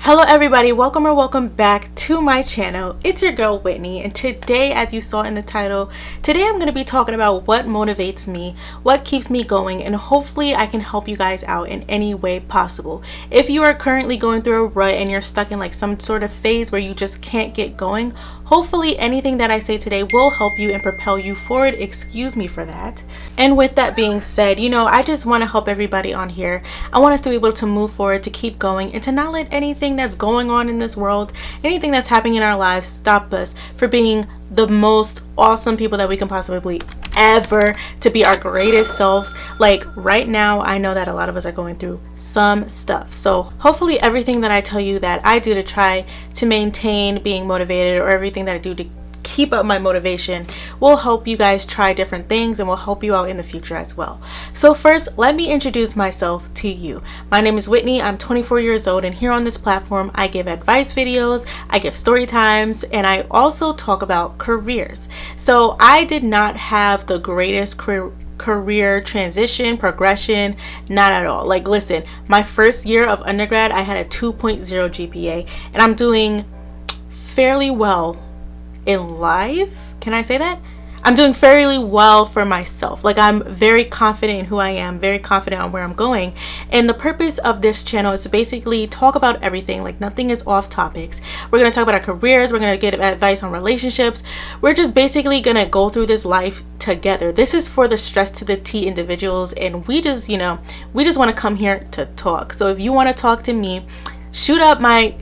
Hello everybody, welcome or welcome back to my channel. It's your girl Whitney, and today, as you saw in the title, today I'm going to be talking about what motivates me, what keeps me going, and hopefully I can help you guys out in any way possible. If you are currently going through a rut and you're stuck in like some sort of phase where you just can't get going, hopefully anything that I say today will help you and propel you forward. Excuse me for that. And with that being said, I just want to help everybody on here. I want us to be able to move forward, to keep going, and to not let anything that's going on in this world, anything that's happening in our lives, stop us for being the most awesome people that we can possibly ever, to be our greatest selves. Like right now, I know that a lot of us are going through some stuff, so hopefully everything that I tell you that I do to try to maintain being motivated, or everything that I do to keep up my motivation, will help you guys try different things and will help you out in the future as well. So first, let me introduce myself to you. My name is Whitney. I'm 24 years old, and here on this platform I give advice videos, I give story times, and I also talk about careers. So I did not have the greatest career transition, progression, not at all. Like listen, my first year of undergrad I had a 2.0 GPA, and I'm doing fairly well in life. Can I say that? I'm doing fairly well for myself. Like I'm very confident in who I am, very confident on where I'm going. And the purpose of this channel is to basically talk about everything. Like nothing is off topics. We're going to talk about our careers. We're going to get advice on relationships. We're just basically going to go through this life together. This is for the stress to the T individuals. And we just want to come here to talk. So if you want to talk to me, hit up my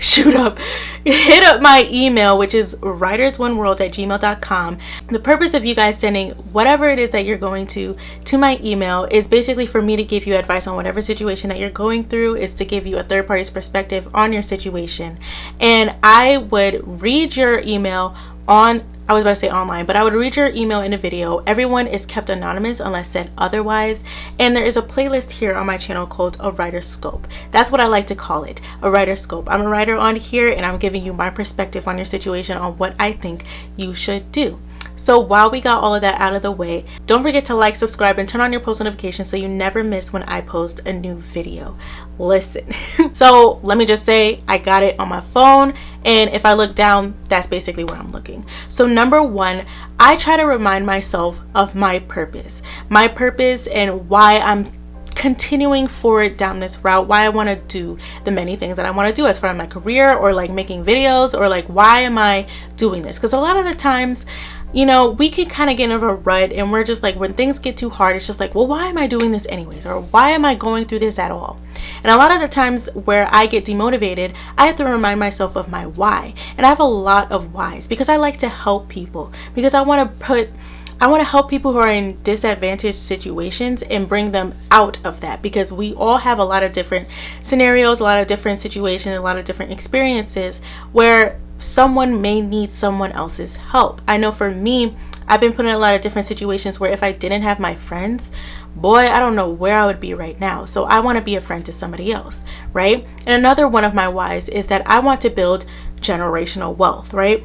email, which is writersoneworld@gmail.com. The purpose of you guys sending whatever it is that you're going to my email is basically for me to give you advice on whatever situation that you're going through, is to give you a third party's perspective on your situation. And I would read your email I was about to say online, but I would read your email in a video. Everyone is kept anonymous unless said otherwise. And there is a playlist here on my channel called A Writer's Scope. That's what I like to call it, a writer's scope. I'm a writer on here, and I'm giving you my perspective on your situation, on what I think you should do. So while we got all of that out of the way, don't forget to like, subscribe, and turn on your post notifications so you never miss when I post a new video. Listen, so let me just say I got it on my phone, and if I look down, that's basically where I'm looking. So number one, I try to remind myself of my purpose and why I'm continuing forward down this route, why I want to do the many things that I want to do as far as my career, or like making videos, or like why am I doing this? Because a lot of the times, we can kind of get into a rut, and we're just like, when things get too hard, it's just like, well, why am I doing this anyways? Or why am I going through this at all? And a lot of the times where I get demotivated, I have to remind myself of my why. And I have a lot of whys, because I like to help people, because I want to help people who are in disadvantaged situations and bring them out of that, because we all have a lot of different scenarios, a lot of different situations, a lot of different experiences where someone may need someone else's help. I know for me, I've been put in a lot of different situations where if I didn't have my friends, boy, I don't know where I would be right now. So I want to be a friend to somebody else, right? And another one of my whys is that I want to build generational wealth, right?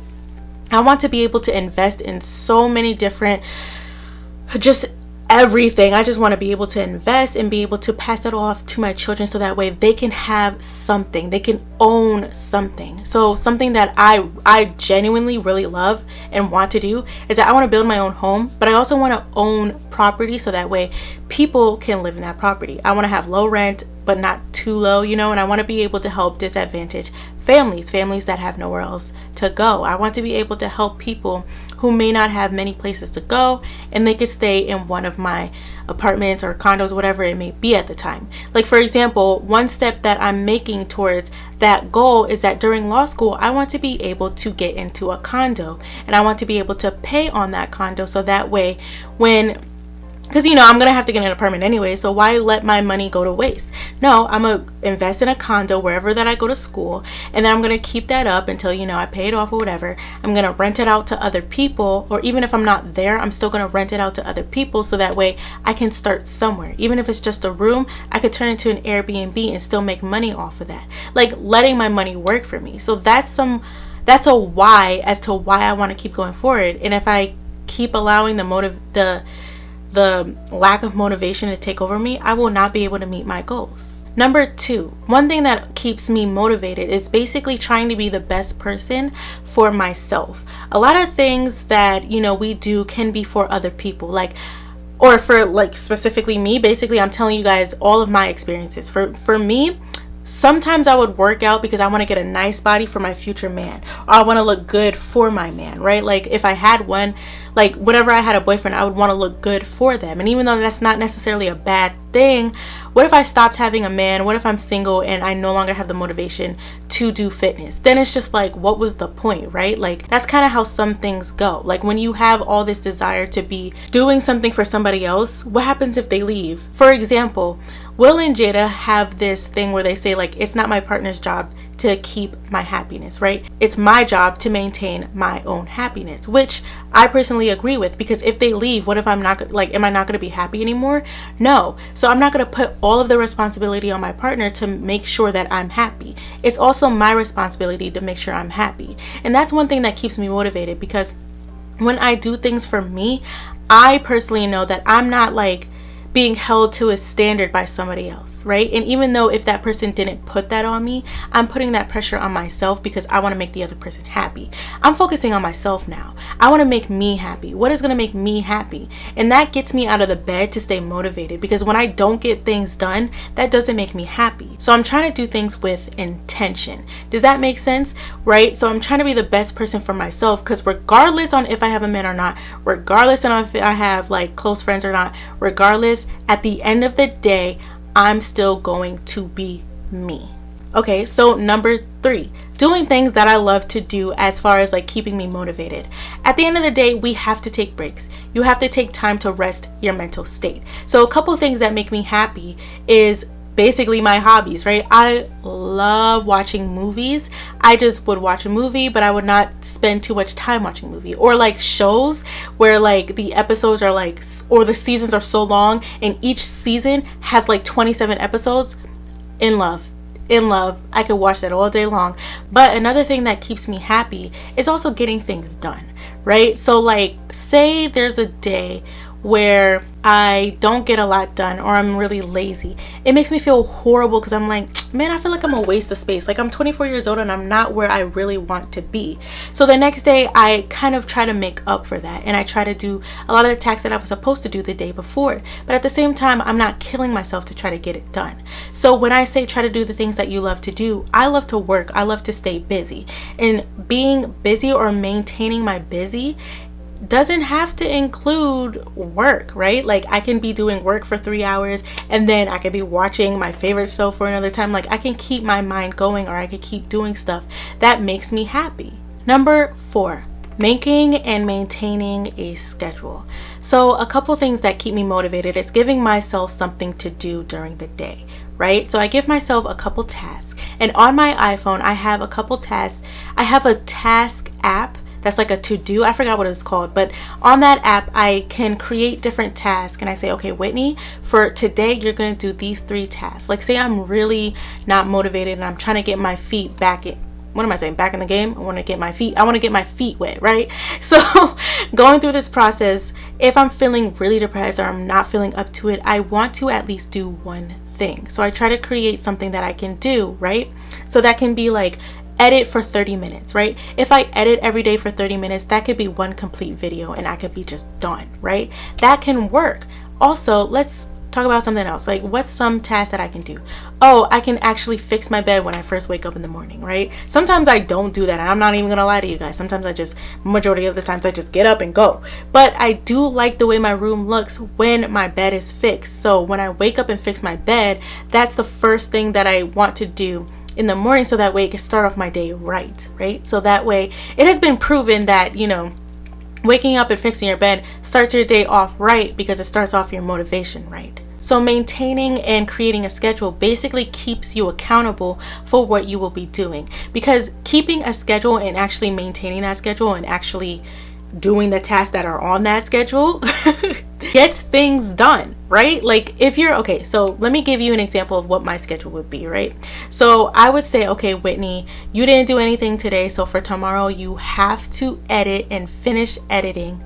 I want to be able to invest in so many different, just everything. I just want to be able to invest and be able to pass it off to my children, so that way they can have something, they can own something. So something that I genuinely really love and want to do is that I want to build my own home, but I also want to own property, so that way people can live in that property. I want to have low rent, but not too low, and I want to be able to help disadvantaged families that have nowhere else to go. I want to be able to help people who may not have many places to go, and they could stay in one of my apartments or condos, whatever it may be at the time. Like for example, one step that I'm making towards that goal is that during law school, I want to be able to get into a condo, and I want to be able to pay on that condo, so that way because I'm gonna have to get an apartment anyway, so why let my money go to waste? No, I'm gonna invest in a condo wherever that I go to school, and then I'm gonna keep that up until I pay it off or whatever. I'm gonna rent it out to other people, or even if I'm not there, I'm still gonna rent it out to other people, so that way I can start somewhere. Even if it's just a room, I could turn it into an Airbnb and still make money off of that. Like letting my money work for me. So that's a why as to why I want to keep going forward. And if I keep allowing the lack of motivation to take over me, I will not be able to meet my goals. Number 2, one thing that keeps me motivated is basically trying to be the best person for myself. A lot of things that, we do can be for other people, or for specifically me. Basically, I'm telling you guys all of my experiences. For me, sometimes I would work out because I want to get a nice body for my future man, or I want to look good for my man, right? Like if I had one, whenever I had a boyfriend, I would want to look good for them. And even though that's not necessarily a bad thing, what if I stopped having a man? What if I'm single and I no longer have the motivation to do fitness? Then it's just what was the point, right? That's kind of how some things go. When you have all this desire to be doing something for somebody else, what happens if they leave? For example, Will and Jada have this thing where they say it's not my partner's job to keep my happiness, right? It's my job to maintain my own happiness, which I personally agree with, because if they leave, what if I'm not am I not going to be happy anymore? No. So I'm not going to put all of the responsibility on my partner to make sure that I'm happy. It's also my responsibility to make sure I'm happy. And that's one thing that keeps me motivated, because when I do things for me, I personally know that I'm not being held to a standard by somebody else, right? And even though if that person didn't put that on me, I'm putting that pressure on myself because I want to make the other person happy. I'm focusing on myself now. I want to make me happy. What is going to make me happy? And that gets me out of the bed to stay motivated, because when I don't get things done, that doesn't make me happy. So I'm trying to do things with intention. Does that make sense? Right? So I'm trying to be the best person for myself, because regardless on if I have a man or not, regardless on if I have close friends or not, regardless, at the end of the day, I'm still going to be me. Okay, so number 3, doing things that I love to do as far as keeping me motivated. At the end of the day, we have to take breaks. You have to take time to rest your mental state. So a couple things that make me happy is basically my hobbies, right? I love watching movies. I just would watch a movie, but I would not spend too much time watching a movie. Or shows where the episodes are or the seasons are so long and each season has 27 episodes. In love. I could watch that all day long. But another thing that keeps me happy is also getting things done, right? So say there's a day where I don't get a lot done, or I'm really lazy. It makes me feel horrible, because I'm man, I feel like I'm a waste of space. I'm 24 years old and I'm not where I really want to be. So the next day I kind of try to make up for that, and I try to do a lot of the tasks that I was supposed to do the day before. But at the same time, I'm not killing myself to try to get it done. So when I say try to do the things that you love to do, I love to work. I love to stay busy. And being busy or maintaining my busy doesn't have to include work, right? I can be doing work for 3 hours and then I could be watching my favorite show for another time. I can keep my mind going, or I could keep doing stuff that makes me happy. Number 4, making and maintaining a schedule. So a couple things that keep me motivated is giving myself something to do during the day, right? So I give myself a couple tasks, and on my iPhone I have a couple tasks. I have a task app that's a to-do. I forgot what it's called, but on that app I can create different tasks, and I say, okay, Whitney, for today you're gonna do these 3 tasks. Say I'm really not motivated and I'm trying to get my feet back in, back in the game. I want to get my feet wet, right? So going through this process, if I'm feeling really depressed or I'm not feeling up to it, I want to at least do one thing. So I try to create something that I can do, right? So that can be edit for 30 minutes, right? If I edit every day for 30 minutes, that could be one complete video and I could be just done, right? That can work. Also, let's talk about something else. What's some tasks that I can do? Oh, I can actually fix my bed when I first wake up in the morning, right? Sometimes I don't do that, and I'm not even gonna lie to you guys. Sometimes majority of the times I just get up and go. But I do like the way my room looks when my bed is fixed. So when I wake up and fix my bed, that's the first thing that I want to do in the morning, so that way it can start off my day right? So that way it has been proven that, waking up and fixing your bed starts your day off right, because it starts off your motivation right. So maintaining and creating a schedule basically keeps you accountable for what you will be doing, because keeping a schedule and actually maintaining that schedule and actually doing the tasks that are on that schedule gets things done, right? If you're okay, so let me give you an example of what my schedule would be, right? So I would say, okay, Whitney, you didn't do anything today, so for tomorrow you have to edit and finish editing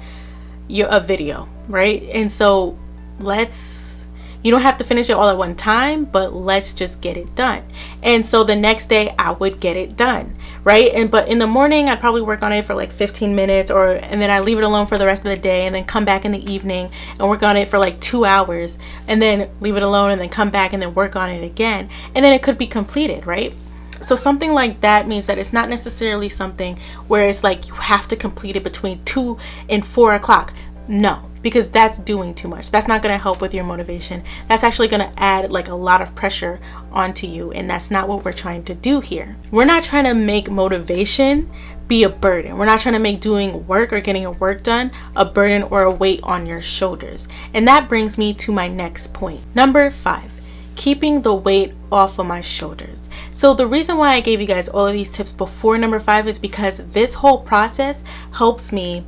a video, right? And so let's You don't have to finish it all at one time, but let's just get it done. And so the next day I would get it done, right? But in the morning I'd probably work on it for like 15 minutes, and then I leave it alone for the rest of the day, and then come back in the evening and work on it for like 2 hours, and then leave it alone, and then come back and then work on it again, and then it could be completed, right? So something like that means that it's not necessarily something where it's like you have to complete it between 2 and 4 o'clock. No, because that's doing too much. That's not going to help with your motivation. That's actually going to add like a lot of pressure onto you, and that's not what we're trying to do here. We're not trying to make motivation be a burden. We're not trying to make doing work or getting your work done a burden or a weight on your shoulders. And that brings me to my next point. Number 5, keeping the weight off of my shoulders. So the reason why I gave you guys all of these tips before number 5 is because this whole process helps me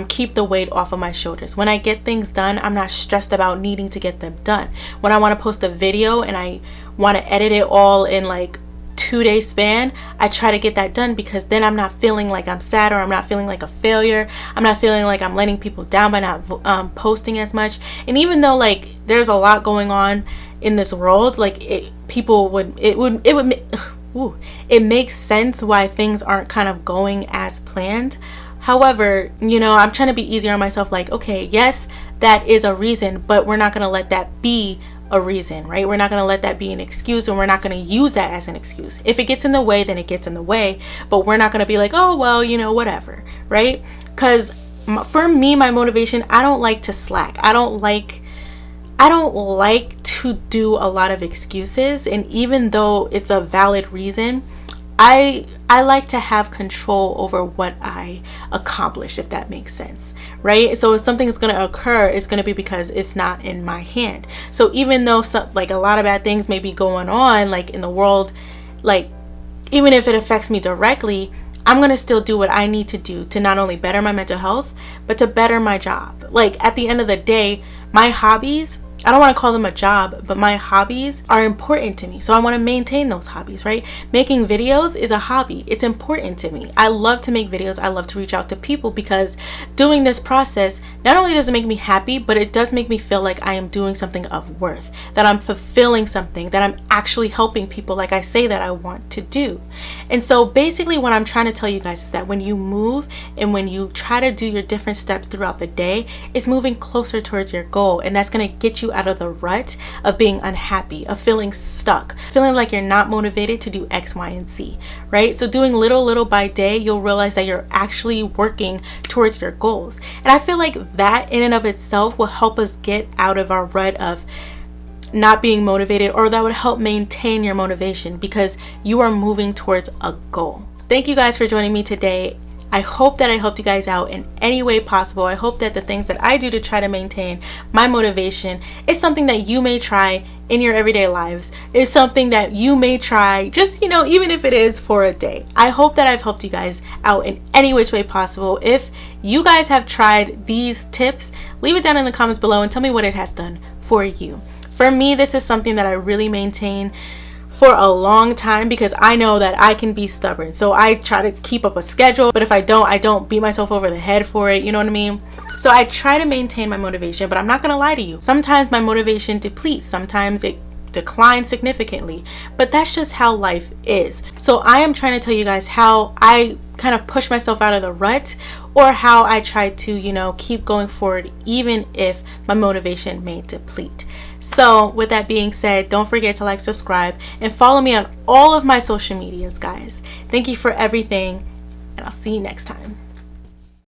keep the weight off of my shoulders. When I get things done, I'm not stressed about needing to get them done. When I want to post a video and I want to edit it all in like 2-day span, I try to get that done, because then I'm not feeling like I'm sad, or I'm not feeling like a failure. I'm not feeling like I'm letting people down by not posting as much. And even though like there's a lot going on in this world, like it makes sense why things aren't kind of going as planned. However, I'm trying to be easier on myself. Like, okay, yes, that is a reason, but we're not going to let that be a reason, right? We're not going to let that be an excuse, and we're not going to use that as an excuse. If it gets in the way, then it gets in the way, but we're not going to be like, oh, well, whatever, right? Because for me, my motivation, I don't like to slack. I don't like to do a lot of excuses. And even though it's a valid reason, I like to have control over what I accomplish, if that makes sense, right? So if something is going to occur, it's going to be because it's not in my hand. So even though like a lot of bad things may be going on like in the world, like even if it affects me directly, I'm going to still do what I need to do to not only better my mental health, but to better my job. Like at the end of the day, my hobbies, I don't want to call them a job, but my hobbies are important to me. So I want to maintain those hobbies, right? Making videos is a hobby. It's important to me. I love to make videos. I love to reach out to people, because doing this process, not only does it make me happy, but it does make me feel like I am doing something of worth, that I'm fulfilling something, that I'm actually helping people like I say that I want to do. And so basically what I'm trying to tell you guys is that when you move and when you try to do your different steps throughout the day, it's moving closer towards your goal. And that's going to get you out of the rut of being unhappy, of feeling stuck, feeling like you're not motivated to do X, Y, and Z, right? So doing little by day, you'll realize that you're actually working towards your goals. And I feel like that in and of itself will help us get out of our rut of not being motivated, or that would help maintain your motivation, because you are moving towards a goal. Thank you guys for joining me today. I hope that I helped you guys out in any way possible. I hope that the things that I do to try to maintain my motivation is something that you may try in your everyday lives. It's something that you may try, just, even if it is for a day. I hope that I've helped you guys out in any which way possible. If you guys have tried these tips, leave it down in the comments below and tell me what it has done for you. For me, this is something that I really maintain for a long time, because I know that I can be stubborn. So I try to keep up a schedule, but if I don't beat myself over the head for it, you know what I mean? So I try to maintain my motivation, but I'm not gonna lie to you. Sometimes my motivation depletes, sometimes it declines significantly, but that's just how life is. So I am trying to tell you guys how I kind of push myself out of the rut, or how I try to, keep going forward even if my motivation may deplete. So with that being said, don't forget to like, subscribe, and follow me on all of my social medias, guys. Thank you for everything, and I'll see you next time.